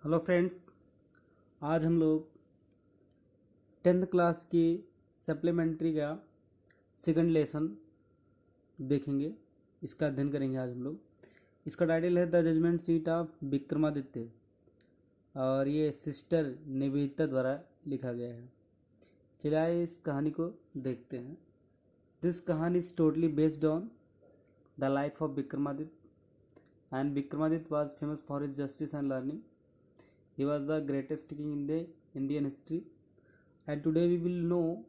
Hello friends, आज हम लोग 10th क्लास की सप्लीमेंट्री का सेकंड लेसन देखेंगे। इसका अध्ययन करेंगे आज हम लोग। इसका टाइटल है the judgement seat of Vikramaditya और ये सिस्टर निवेदिता द्वारा लिखा गया है। चलिए आइए इस कहानी को देखते हैं। दिस कहानी is totally based on the life of Vikramaditya and Vikramaditya was famous for his justice and learning. He was the greatest king in the Indian history, and today we will know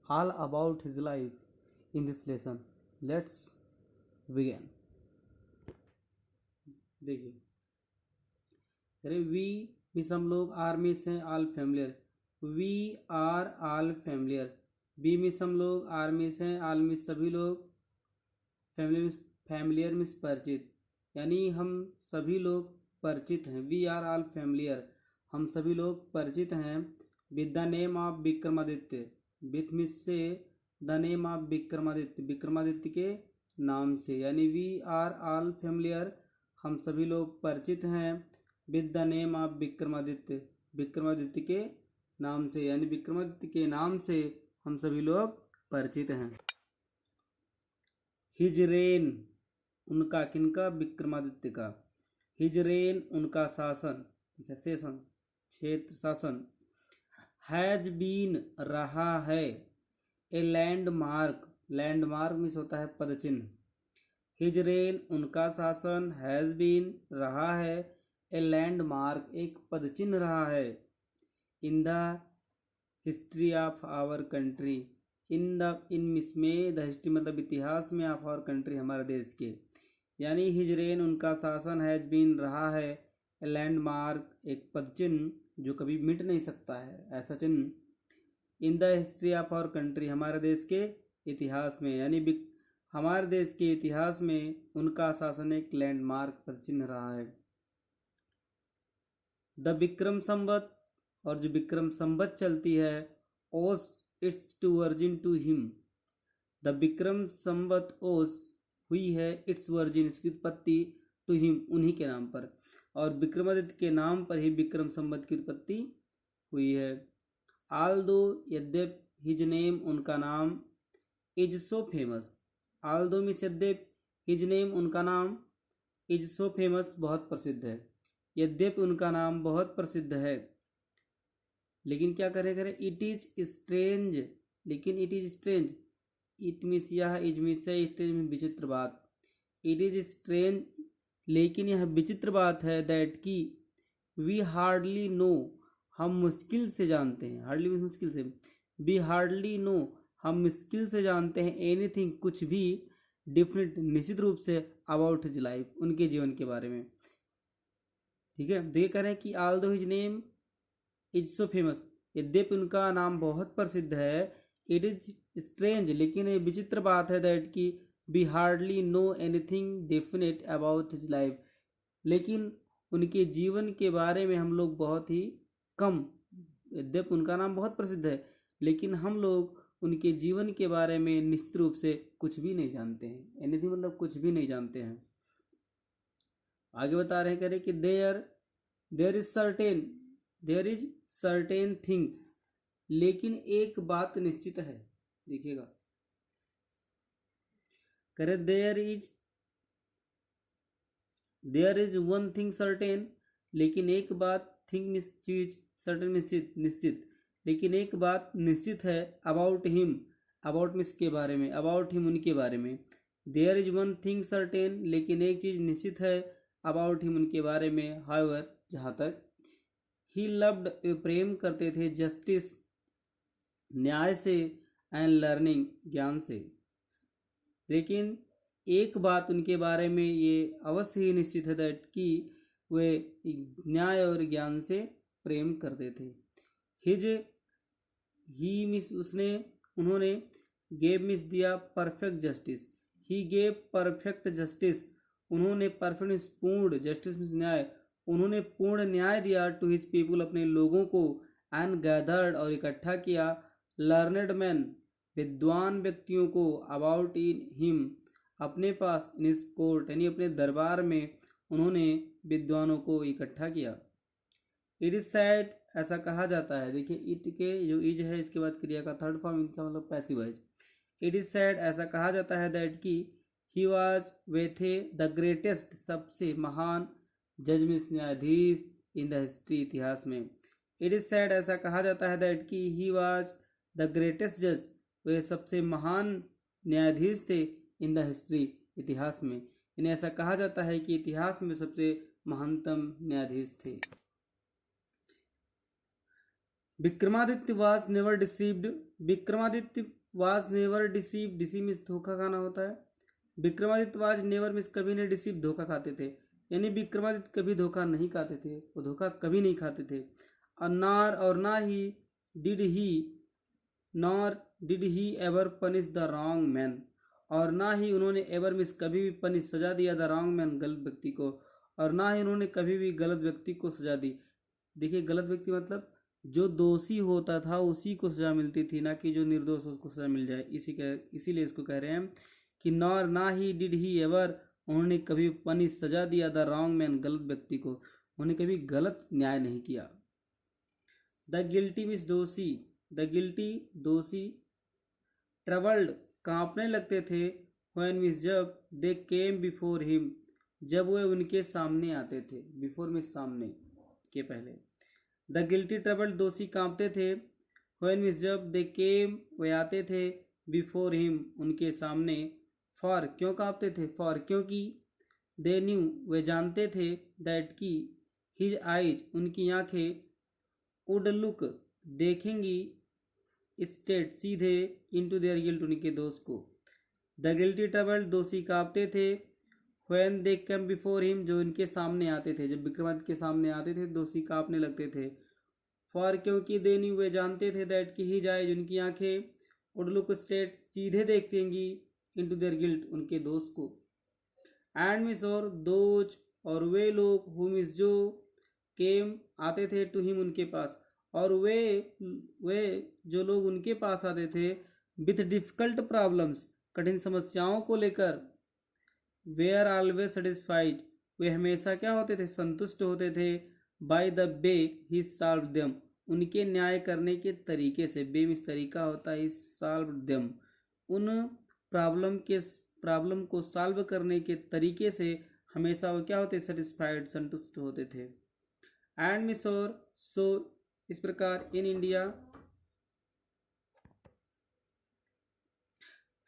all about his life in this lesson. Let's begin. देखिए, अरे we means हम लोग, are means हैं all familiar, we are all familiar, we means हम लोग, are means हैं all means सभी लोग, फैमिलियर मीन्स परिचित, यानी हम सभी लोग परिचित हैं। वी आर ऑल फैमिलियर, हम सभी लोग परिचित हैं with the name of Vikramaditya, with means से the name of Vikramaditya, Vikramaditya के नाम से, यानी वी आर ऑल फैमिलियर, हम सभी लोग परिचित हैं with the name of Vikramaditya, Vikramaditya के नाम से, यानी विक्रमादित्य के नाम से हम सभी लोग परिचित हैं। हिज रेन, उनका, किनका, विक्रमादित्य का, हिज रेन उनका शासन, ठीक है, सेशन, क्षेत्र, शासन, हैज बीन रहा है, ए लैंडमार्क, लैंडमार्क मीन्स होता है पदचिन्ह, हिज रेन उनका शासन, हैज बीन रहा है, ए लैंडमार्क एक पदचिन्ह रहा है, in the history of our country, in में द हिस्ट्री मतलब इतिहास में, ऑफ आवर कंट्री हमारे देश के, यानी हिज रेन उनका शासन, हैज बीन रहा है, लैंडमार्क एक पदचिन्ह जो कभी मिट नहीं सकता है, ऐसा चिन्ह, in the history of our country हमारे देश के इतिहास में, यानी हमारे देश के इतिहास में उनका शासन एक लैंडमार्क पदचिन्ह रहा है। द विक्रम संवत, और जो विक्रम संवत चलती है, owes its origin to him, the Vikram Samvat owes हुई है, इट्स वर्जिन इसकी उत्पत्ति, टू हिम उन्हीं के नाम पर, और विक्रमादित्य के नाम पर ही विक्रम संवत की उत्पत्ति हुई है। आल्दो यद्यप, हिज नेम उनका नाम, is so famous, although means यद्यप, हिज नेम उनका नाम, इज सो फेमस बहुत प्रसिद्ध है, यद्यप उनका नाम बहुत प्रसिद्ध है, लेकिन क्या करे, इट इज स्ट्रेंज, लेकिन it is strange, it means यह, इज मीन्स है, स्ट्रेंज मीन्स विचित्र बात, इट इज स्ट्रेंज लेकिन यह विचित्र बात है, दैट की वी हार्डली नो, हम मुश्किल से जानते हैं, हार्डली मीन्स मुश्किल से, वी हार्डली नो हम मुश्किल से जानते हैं, एनीथिंग कुछ भी, डिफरेंट निश्चित रूप से, अबाउट हिज लाइफ उनके जीवन के बारे में, ठीक है। देखिए कह रहे हैं कि ऑल दो his name is so famous, यद्यपि उनका नाम बहुत प्रसिद्ध है, इट इज स्ट्रेंज लेकिन ये विचित्र बात है, दैट की we hardly know anything definite about his life, लेकिन उनके जीवन के बारे में हम लोग बहुत ही कम, यद्यपि उनका नाम बहुत प्रसिद्ध है लेकिन हम लोग उनके जीवन के बारे में निश्चित रूप से कुछ भी नहीं जानते हैं, एनीथिंग मतलब कुछ भी नहीं जानते हैं। आगे बता रहे हैं, कह रहे कि देयर इज सर्टेन थिंग, लेकिन एक बात निश्चित है, देखिएगा, करे there is one thing certain, लेकिन एक बात, थिंग मीन्स चीज, सर्टेन निश्चित, लेकिन एक बात निश्चित है, अबाउट हिम, अबाउट मीन्स के बारे में, अबाउट हिम उनके बारे में, there is one thing certain लेकिन एक चीज निश्चित है, अबाउट हिम उनके बारे में, हाउएवर जहाँ तक, ही लव्ड प्रेम करते थे, जस्टिस न्याय से, एंड लर्निंग ज्ञान से, लेकिन एक बात उनके बारे में ये अवश्य ही निश्चित है, दैट कि वे न्याय और ज्ञान से प्रेम करते थे। हिज, ही मीन्स उसने, उन्होंने, गेव मीन्स दिया, perfect justice, he gave perfect justice, उन्होंने परफेक्ट मीन्स पूर्ण, जस्टिस मीन्स न्याय, उन्होंने पूर्ण न्याय दिया, टू हिज पीपुल अपने लोगों को, एंड गैदर्ड और इकट्ठा किया, लर्नेड मैन विद्वान व्यक्तियों को, अबाउट इन हिम अपने पास, इन हिज कोर्ट यानी अपने दरबार में उन्होंने विद्वानों को इकट्ठा किया। इट इज सैड ऐसा कहा जाता है। देखिए इट के जो इज है इसके बाद क्रिया का थर्ड फॉर्म, इनका मतलब passive voice. It is sad ऐसा कहा जाता है दैट की ही वॉज वे थे द ग्रेटेस्ट सबसे महान जज मीन्स न्यायाधीश इन द हिस्ट्री इतिहास में। इट इज सैड ऐसा कहा जाता है दैट की ही वॉज द ग्रेटेस्ट जज वे सबसे महान न्यायाधीश थे इन द हिस्ट्री इतिहास में। इन्हें ऐसा कहा जाता है कि इतिहास में सबसे महानतम न्यायाधीश थे। Vikramaditya was never deceived. Vikramaditya was never deceived, deceive means धोखा खाना होता है। विक्रमादित्य वाज नेवर मीन्स कभी नहीं डिसीव, धोखा खाते थे। यानी विक्रमादित्य कभी धोखा नहीं खाते थे, वो धोखा कभी नहीं खाते थे। और ना he did he nor did he ever punish the wrong man, और ना ही उन्होंने एवर मीन्स कभी भी पनिश सजा दिया द रॉन्ग मैन गलत व्यक्ति को, और ना ही उन्होंने कभी भी गलत व्यक्ति को सजा दी। देखिए गलत व्यक्ति मतलब जो दोषी होता था उसी को सजा मिलती थी, ना कि जो निर्दोष उसको सजा मिल जाए। इसीलिए इसको कह रहे हैं कि नॉर ना ही डिड ही एवर, उन्होंने कभी पनिश सजा दिया द रॉन्ग मैन गलत व्यक्ति को, उन्होंने कभी गलत न्याय नहीं किया। द गिल्टी मीन्स दोषी, द गिल्टी दोषी। ट्रबल्ड कांपने लगते थे, व्हेन मीन्स जब, दे केम बिफोर हिम जब वे उनके सामने आते थे, बिफोर मीन्स सामने के पहले। द गिल्टी ट्रबल्ड दोषी कांपते थे, व्हेन मीन्स जब, दे केम वे आते थे, बिफोर हिम उनके सामने। फॉर क्यों कांपते थे, फॉर क्योंकि, दे न्यू वे जानते थे, दैट की, हिज आइज उनकी आंखें, वुड लुक देखेंगी, स्टेट सीधे, इनटू देयर गिल्ट उनके दोष को। द गिल्टी ट्रबल्ड दोषी कांपते थे, when they come before him जो इनके सामने आते थे, जब विक्रमादित्य के सामने आते थे दोषी कांपने लगते थे। फॉर क्योंकि दे न्यू वे जानते थे, दैट की हिज आइज उनकी आंखें, वुड लुक स्टेट सीधे देखेंगी, इनटू देयर गिल्ट उनके दोष को। एंड मिस और दोज और वे लोग, हु मिस जो, केम आते थे, टू हिम उनके पास, और वे जो लोग उनके पास आते थे, विथ डिफिकल्ट प्रॉब्लम्स कठिन समस्याओं को लेकर, वे आर ऑलवेज सेटिस्फाइड वे हमेशा क्या होते थे, संतुष्ट होते थे, by the way he solve them उनके न्याय करने के तरीके से। बे मीन्स तरीका होता है, सॉल्व देम उन प्रॉब्लम को सॉल्व करने के तरीके से हमेशा वो क्या होते, सेटिस्फाइड संतुष्ट होते थे। एंड मिस और सो इस प्रकार इन इंडिया,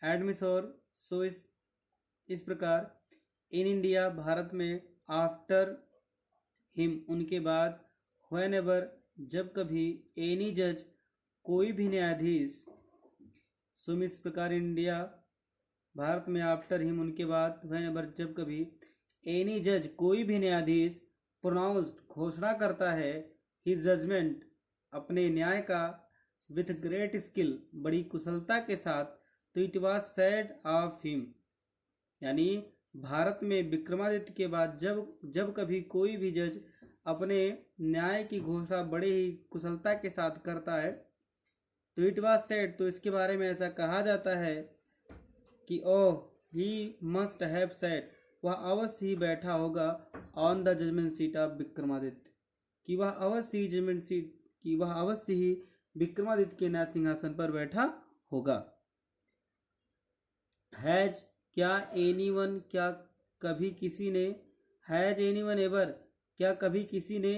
एंड मिस और सो इस प्रकार इन इंडिया भारत में, आफ्टर हिम उनके बाद, व्हेन एवर जब कभी, एनी जज कोई भी न्यायाधीश, सो इस प्रकार इंडिया भारत में आफ्टर हिम उनके बाद, व्हेन एवर जब कभी, एनी जज कोई भी न्यायाधीश, प्रोनाउंस्ड घोषणा करता है, हिज जजमेंट अपने न्याय का, विथ ग्रेट स्किल बड़ी कुशलता के साथ, तो it was said of him यानी भारत में विक्रमादित्य के बाद जब कभी कोई भी जज अपने न्याय की घोषणा बड़े ही कुशलता के साथ करता है, तो इट वाज सेड तो इसके बारे में ऐसा कहा जाता है कि oh he must have said वह अवश्य ही बैठा होगा, on the judgement seat of Vikramaditya कि वह अवश्य ही विक्रमादित्य के न्याय सिंहासन पर बैठा होगा। हैज क्या, एनीवन क्या कभी किसी ने, हैज एनीवन एवर क्या कभी किसी ने,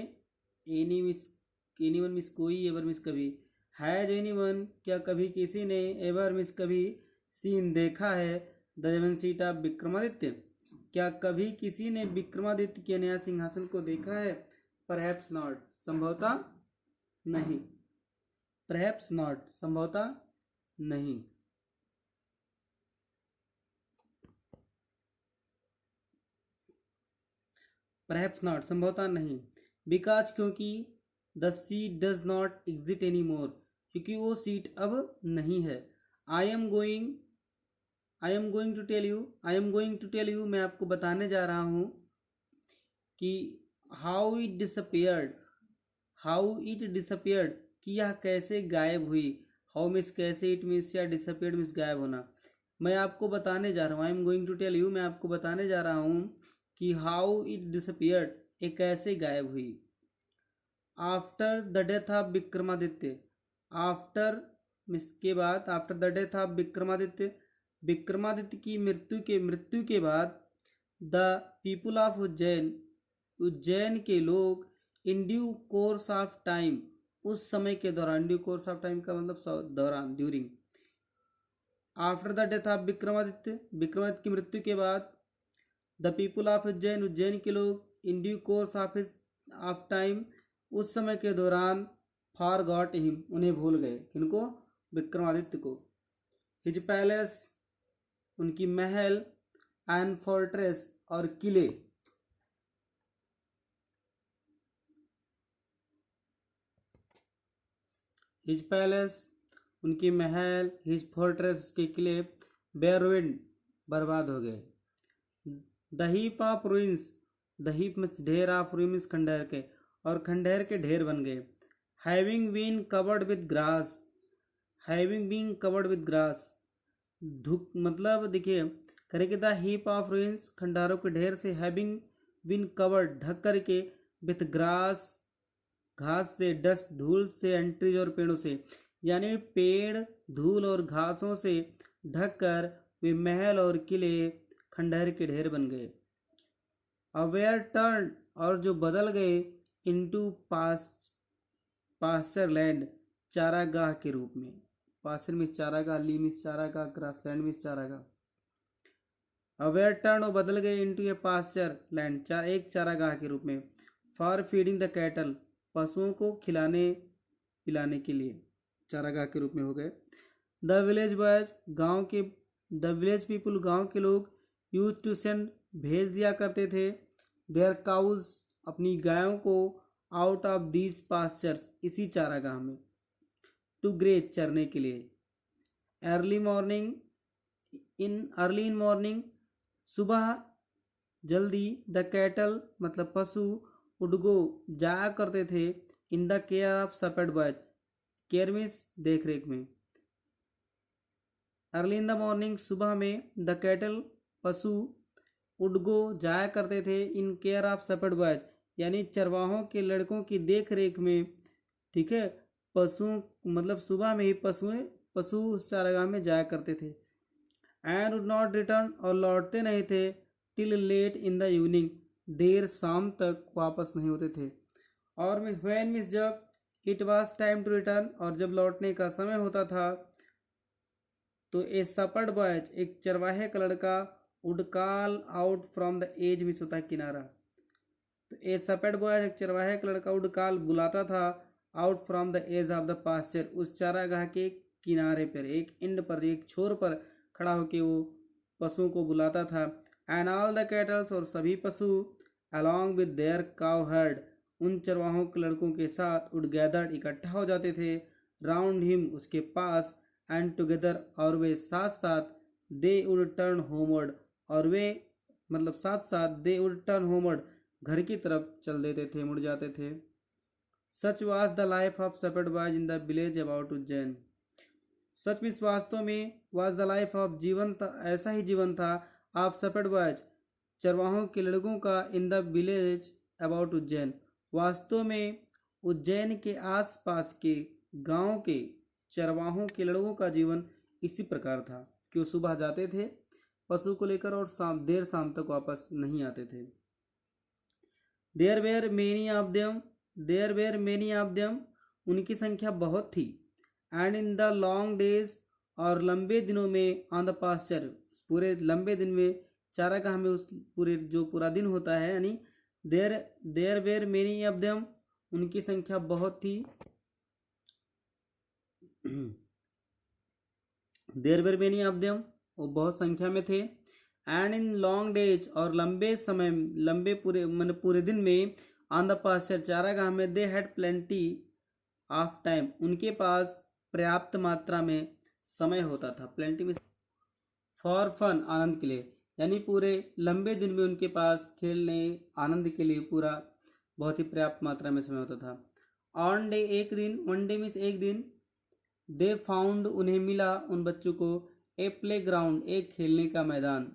एनीवन मिस कोई, एवर मिस कभी, हैज एनीवन क्या कभी किसी ने, एवर मिस कभी, सीन देखा है, the judgement seat of Vikramaditya क्या कभी किसी ने विक्रमादित्य के न्याय सिंहासन को देखा है। परहैप्स नॉट संभवतः नहीं, परहैप्स नॉट संभवतः नहीं। परहैप्स नॉट संभवतः नहीं। बिकॉज क्योंकि, the seat does not exit any more क्योंकि वो सीट अब नहीं है। I am going to tell you मैं आपको बताने जा रहा हूँ कि हाउ इट डिसअपियर्ड कि यह कैसे गायब हुई। हाउ मीन्स कैसे, इट मीन्स या डिसअपियर्ड मीन्स गायब होना। मैं आपको बताने जा रहा हूँ, I am going to tell you मैं आपको बताने जा रहा हूँ कि हाउ इट डिसअपियर्ड ये कैसे गायब हुई। After the death of Vikramaditya, after miss के बाद, after the death of Vikramaditya, Vikramaditya की मृत्यु के बाद, the people of Ujjain, Ujjain के लोग, in due course of time, उस समय के दौरान, ड्यू कोर्स ऑफ टाइम का मतलब दौरान, during, after the death of Vikramaditya, Vikramaditya की मृत्यु के बाद, the people of Ujjain, Ujjain के लोग, in due course of time, उस समय के दौरान, फॉर गॉट हिम, उन्हें भूल गए, किनको, विक्रमादित्य को, हिज पैलेस, उनकी महल, एंड फोर्ट्रेस, और किले, हिज पैलेस, उनकी महल, हिज फोर्ट्रेस, के किले, बेरविंड, बर्बाद हो गए, the heap of ruins, the heap में ढेर ऑफ रूइंस, खंडहर के, और खंडहर के ढेर बन गए, having been covered with grass, having been covered with grass, धुक मतलब देखिए करेंगे, द हीप ऑफ रूइंस, खंडहरों के ढेर से, हैविंग बीन कवर्ड, ढक करके, विथ ग्रास, घास से, डस्ट, धूल से, एंड ट्रीज, और पेड़ों से, यानी पेड़, धूल और घासों से ढककर वे महल और किले खंडहर के ढेर बन गए, अवेयर टर्न, और जो बदल गए, इनटू पास्चर लैंड, चारागाह के रूप में, पास्चर में चारागाह, ली में चारागाह, ग्रासलैंड में चारागाह, अवेयर टर्न, और बदल गए, इनटू ए पास्चर लैंड, एक चारागाह के रूप में, फॉर फीडिंग द कैटल, पशुओं को खिलाने पिलाने के लिए चारागाह के रूप में हो गए, द विलेज बॉयज, गांव के, द विलेज पीपुल, गांव के लोग, यूज टू सेंड, भेज दिया करते थे, देयर काउज, अपनी गायों को, आउट ऑफ दीज पास्चर्स, इसी चारागाह में, टू ग्रेज, चरने के लिए, अर्ली इन मॉर्निंग, सुबह जल्दी, द कैटल, मतलब पशु, वुड गो, जाया करते थे, in the care of shepherd boys, care means देख रेख में, अर्ली इन द मॉर्निंग, सुबह में, द कैटल, पशु, वुड गो, जाया करते थे, in care of shepherd boys, यानी चरवाहों के लड़कों की देख रेख में, ठीक है, पशु मतलब सुबह में ही पशु उस चारागाह में जाया करते थे, एंड वुड नॉट रिटर्न, और लौटते नहीं थे, till late in the evening, देर शाम तक वापस नहीं होते थे, और व्हेन मीन्स जब, it was time to return, और जब लौटने का समय होता था, तो ए शेपर्ड बॉयज, एक चरवाहे का लड़का, would call out from the edge, means होता है किनारा, तो ए शेपर्ड बॉयज, एक चरवाहे का लड़का, वुड कॉल, बुलाता था, out from the edge of the pasture, उस चारागाह के किनारे पर, एक एंड पर, एक छोर पर खड़ा होकर वो पशुओं को बुलाता था, एंड ऑल द कैटल्स, और सभी पशु, along with their cow heard, उन चरवाहों के लड़कों के साथ, वुड गैदर्ड, इकट्ठा हो जाते थे, राउंड हिम, उसके पास, एंड टुगेदर, और वे साथ साथ, दे वुड टर्न होमवर्ड, और वे मतलब साथ साथ, दे वुड टर्न होमवर्ड, घर की तरफ चल देते थे, मुड़ जाते थे, such was the life of shepherd boys in the village about Ujjain, such means वास्तव में, वाज द लाइफ ऑफ, जीवन था, ऐसा ही जीवन था, ऑफ शेपर्ड बॉयज, चरवाहों के लड़कों का, इन द विलेज अबाउट उज्जैन, वास्तव में उज्जैन के आसपास के गांव के चरवाहों के लड़कों का जीवन इसी प्रकार था कि वो सुबह जाते थे पशु को लेकर, और देर शाम तक वापस नहीं आते थे, there were many of them, उनकी संख्या बहुत थी, and in the long days, और लंबे दिनों में, ऑन द पास्चर, पूरे लंबे दिन में, चारागाह में, उस पूरा दिन होता है, यानी there were many of them, उनकी संख्या बहुत थी, there were many of them, वो बहुत संख्या में थे, एंड इन लॉन्ग डेज, और लंबे पूरे दिन में, ऑन द पास्चर, चारागाह में, they had plenty of time, उनके पास पर्याप्त मात्रा में समय होता था, प्लेंटी में फॉर फन, आनंद के लिए, यानी पूरे लंबे दिन में उनके पास खेलने आनंद के लिए पूरा बहुत ही पर्याप्त मात्रा में समय होता था, ऑन डे, एक दिन, वन डे मीन्स एक दिन, दे फाउंड, उन्हें मिला, उन बच्चों को, ए प्ले ग्राउंड, एक खेलने का मैदान,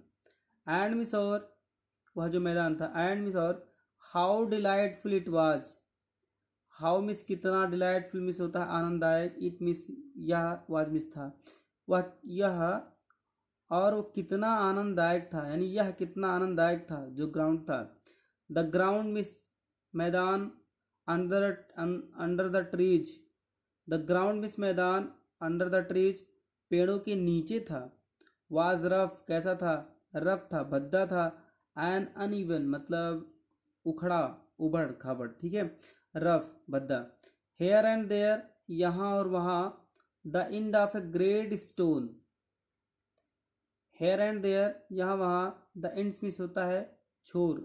एंड मिस, और वह जो मैदान था, एंड मिस, और how delightful it was, how miss कितना, डिलाइटफुल मिस होता है आनंददायक, इट मिस यह वाज मिस था, वह यह और वो कितना आनंददायक था, यानी यह कितना आनंददायक था जो ग्राउंड था। द ग्राउंड मिस मैदान, under under the trees, the ground miss मैदान अंडर द ट्रीज पेड़ों के नीचे था। वाज रफ कैसा था, रफ था भद्दा था। एन अनइवन मतलब उखड़ा उबड़ खाबड़, ठीक है, रफ भद्दा। हेयर एंड देयर यहाँ और वहाँ, the end of a great stone, here and there यहाँ वहाँ, द एंड्स मिस होता है छोर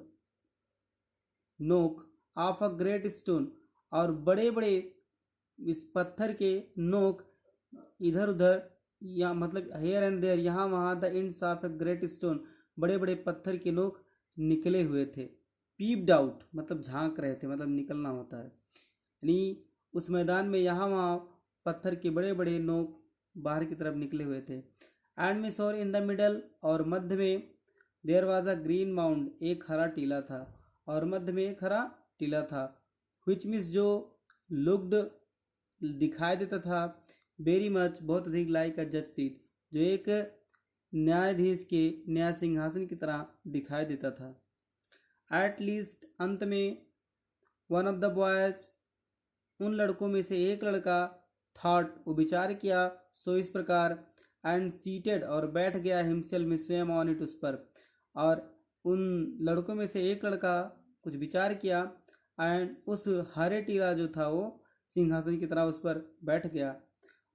नोक, ऑफ अ ग्रेट स्टोन और बड़े बड़े इस पत्थर के नोक इधर उधर, या मतलब हेयर एंड देयर यहाँ वहाँ, the ends of a great stone बड़े बड़े पत्थर के नोक निकले हुए थे। पीप्ड आउट मतलब झांक रहे थे, मतलब निकलना होता है, यानी उस मैदान में यहाँ वहाँ पत्थर के बड़े बड़े नोक बाहर की तरफ निकले हुए थे। एंड मिस और इन द मिडल और मध्य में, there was a green mound एक हरा टीला था, और मध्य में एक हरा टीला था। विच मिस जो लुक्ड दिखाई देता था, वेरी मच बहुत अधिक, लाइक अ जज सीट जो एक न्यायाधीश के न्याय सिंहासन की तरह दिखाई देता था। एट लीस्ट अंत में, वन ऑफ द बॉयज उन लड़कों में से एक लड़का, थॉट वो विचार किया, सो इस प्रकार, एंड सीटेड और बैठ गया, हिमसेल्फ में स्वयं ऑन इट उस पर, और उन लड़कों में से एक लड़का कुछ विचार किया, एंड उस हरे टीला जो था वो सिंहासन की तरह उस पर बैठ गया।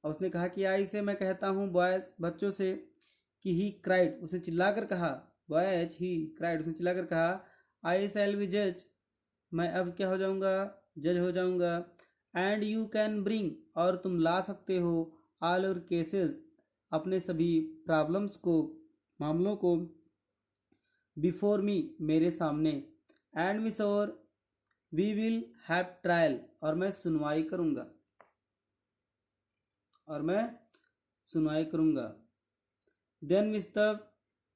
और उसने कहा कि आई से मैं कहता हूँ बॉयज बच्चों से, कि ही क्राइड उसने चिल्लाकर कहा, बॉयज ही क्राइड उसने चिल्लाकर कहा, आई शैल बी जज मैं अब क्या हो जाऊंगा, जज हो जाऊंगा। एंड यू कैन ब्रिंग और तुम ला सकते हो, ऑल योर केसेस अपने सभी प्रॉब्लम्स को मामलों को, बिफोर मी मेरे सामने, एंड मिस और वी विल हैव ट्रायल और मैं सुनवाई करूंगा, और मैं सुनवाई करूंगा। देन मिस तब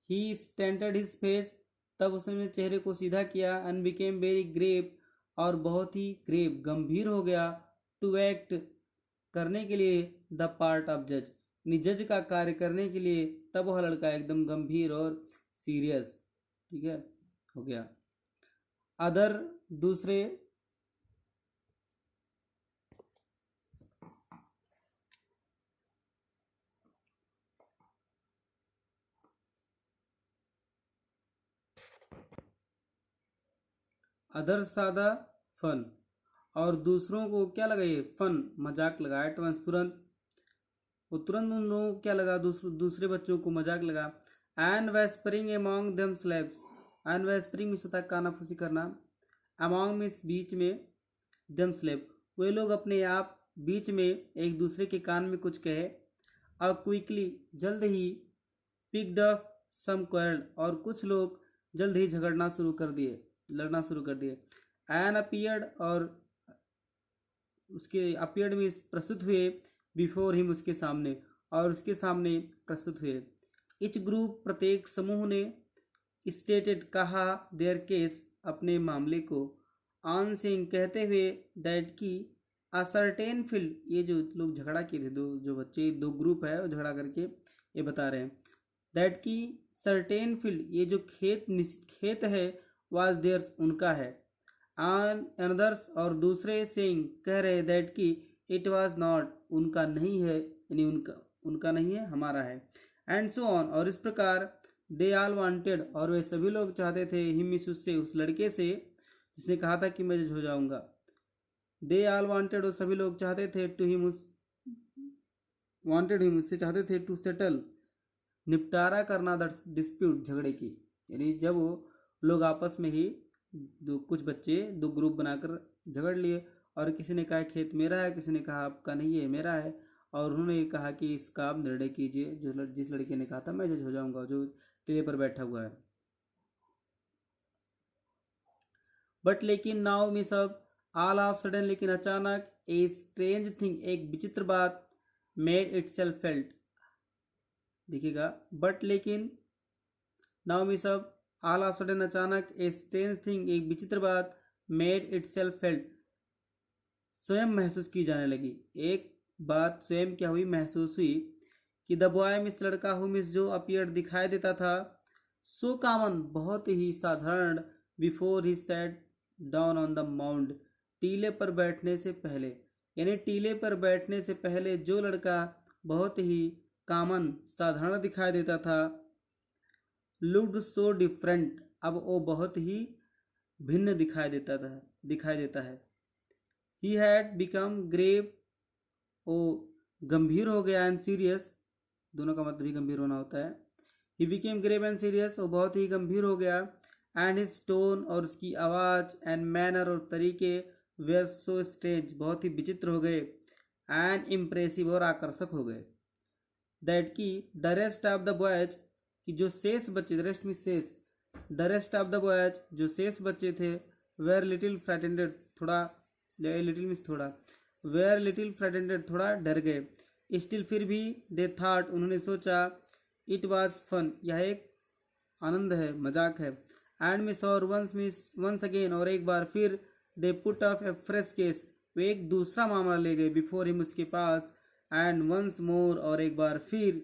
ही स्टैंडर्ड हिज फेस तब उसने अपने चेहरे को सीधा किया, एंड बिकेम वेरी ग्रेव और बहुत ही ग्रेव गंभीर हो गया, टू एक्ट करने के लिए, द पार्ट ऑफ जज जज का कार्य करने के लिए, तब वह लड़का एकदम गंभीर और सीरियस, ठीक है, हो गया। अदर दूसरे, अदर सादा फन और दूसरों को क्या लगा, ये फन मजाक लगा, एट वंस तुरंत, वो तुरंत उन लोगों को क्या लगा, दूसरे बच्चों को मजाक लगा। And whispering among them slabs, and whispering means होता है कानाफूसी करना, अमॉन्ग मिस बीच में, देम स्लैब वे लोग अपने आप बीच में एक दूसरे के कान में कुछ कहे, और क्विकली जल्द ही, पिक्ड अप सम क्वारल और कुछ लोग जल्द ही झगड़ना शुरू कर दिए, लड़ना शुरू कर दिए। एन अपीयर्ड और उसके अपीयर्ड में प्रस्तुत हुए, बिफोर हिम उसके सामने, और उसके सामने प्रस्तुत हुए। इच ग्रुप प्रत्येक समूह ने, स्टेटेड कहा, देयर केस अपने मामले को, ऑन सिंह कहते हुए, दैट की अ सर्टेन फील्ड ये जो लोग झगड़ा किए थे, दो जो बच्चे दो ग्रुप है वो झगड़ा करके ये बता रहे हैं, दैट की सर्टेन फील्ड ये जो खेत है, वाज देयर्स उनका है, ऑन अनदर्स और दूसरे सेइंग कह रहे, दैट की इट वाज नॉट उनका नहीं है, यानी उनका नहीं है हमारा है। एंड सो ऑन और इस प्रकार, दे आल वांटेड और वे सभी लोग चाहते थे, हिम इस उससे उस लड़के से जिसने कहा था कि मैं जज हो जाऊंगा। दे आल वांटेड और सभी लोग चाहते थे, टू हिम उस वांटेड हिम उससे चाहते थे, टू सेटल निपटारा करना, द डिस्प्यूट झगड़े की, यानी जब वो लोग आपस में ही कुछ बच्चे दो ग्रुप बनाकर झगड़ लिए, और किसी ने कहा खेत मेरा है, किसी ने कहा आपका नहीं है मेरा है, और उन्होंने ये कहा कि इसका आप निर्णय कीजिए, जिस लड़के ने कहा था मैं जज हो जाऊंगा, जो टीले पर बैठा हुआ है। बट लेकिन नाउ में सब ऑल ऑफ सडन लेकिन अचानक, ए स्ट्रेंज थिंग एक विचित्र बात, मेड इट सेल्फ फेल्ट, देखिएगा, बट लेकिन नाउ में सब ऑल ऑफ सडन अचानक, ए स्ट्रेंज थिंग एक विचित्र बात, मेड इट सेल्फ फेल्ट स्वयं महसूस की जाने लगी। एक बात स्वयं क्या हुई, महसूस हुई कि द बॉय मिस लड़का हु मिस जो अपीयर दिखाई देता था, सो कॉमन बहुत ही साधारण, before he set down on the mound टीले पर बैठने से पहले, यानी टीले पर बैठने से पहले जो लड़का बहुत ही कॉमन साधारण दिखाई देता था, लुक्ड सो डिफरेंट, अब वो बहुत ही भिन्न दिखाई देता है। ही हैड बिकम ग्रेव, वो गंभीर हो गया, एंड सीरियस, दोनों का मतलब ही गंभीर होना होता है। He became grave and serious, वो बहुत ही गंभीर हो गया। एंड हिज टोन, और उसकी आवाज़, एंड मैनर, और तरीके, वेयर सो स्ट्रेंज, बहुत ही विचित्र हो गए, एंड इम्प्रेसिव, और आकर्षक हो गए। दैट की the rest of the boys, कि जो शेष बच्चे, द रेस्ट में शेष, the rest of the boys, जो शेष बच्चे थे, वेयर लिटिल फ्रैटेंडेड, थोड़ा, लिटिल मीन्स थोड़ा, वेयर लिटिल फ्रैटेंडेड, थोड़ा डर गए। स्टिल फिर भी, दे थॉट, उन्होंने सोचा, इट वॉज फन, यह एक आनंद है, मजाक है। एंड मिस और वंस अगेन, और एक बार फिर, they put off a fresh case, वे एक दूसरा मामला ले गए, बिफोर हिम, उसके पास। एंड वंस मोर, और एक बार फिर,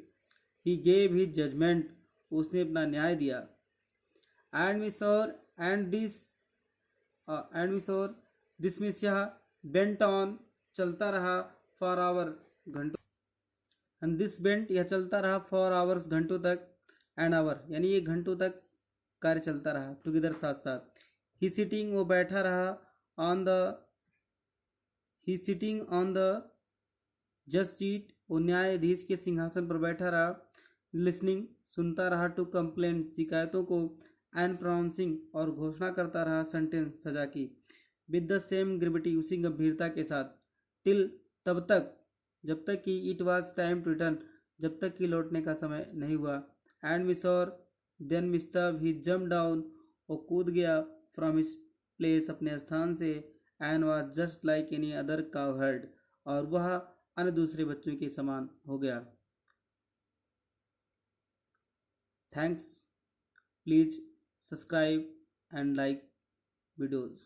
ही गेव हिज जजमेंट, उसने अपना न्याय दिया। एंड मिस और दिस मिस, यह बेंट ऑन, चलता रहा, फॉर आवर, घंटों, एंड दिस बेंट, यह चलता रहा, फॉर आवर्स, घंटों तक, एंड आवर, यानी ये घंटों तक कार्य चलता रहा, टुगेदर, साथ साथ। ही सिटिंग, वो बैठा रहा, on the he sitting on the जज सीट, वो न्यायाधीश के सिंहासन पर बैठा रहा। लिसनिंग, सुनता रहा, टू कंप्लेंट, शिकायतों को, एंड प्रोनाउंसिंग, और घोषणा करता रहा, सेंटेंस, सजा की, विद द सेम ग्रेविटी, उसी गंभीरता के साथ। टिल, तब तक, जब तक कि it was time to return, जब तक कि लौटने का समय नहीं हुआ। एंड मिस और देन मिस तब, ही जम्प डाउन, वो कूद गया, फ्रॉम हिज प्लेस, अपने स्थान से, and was just like any other cow heard, और वह अन्य दूसरे बच्चों के समान हो गया। Thanks, please subscribe and like videos.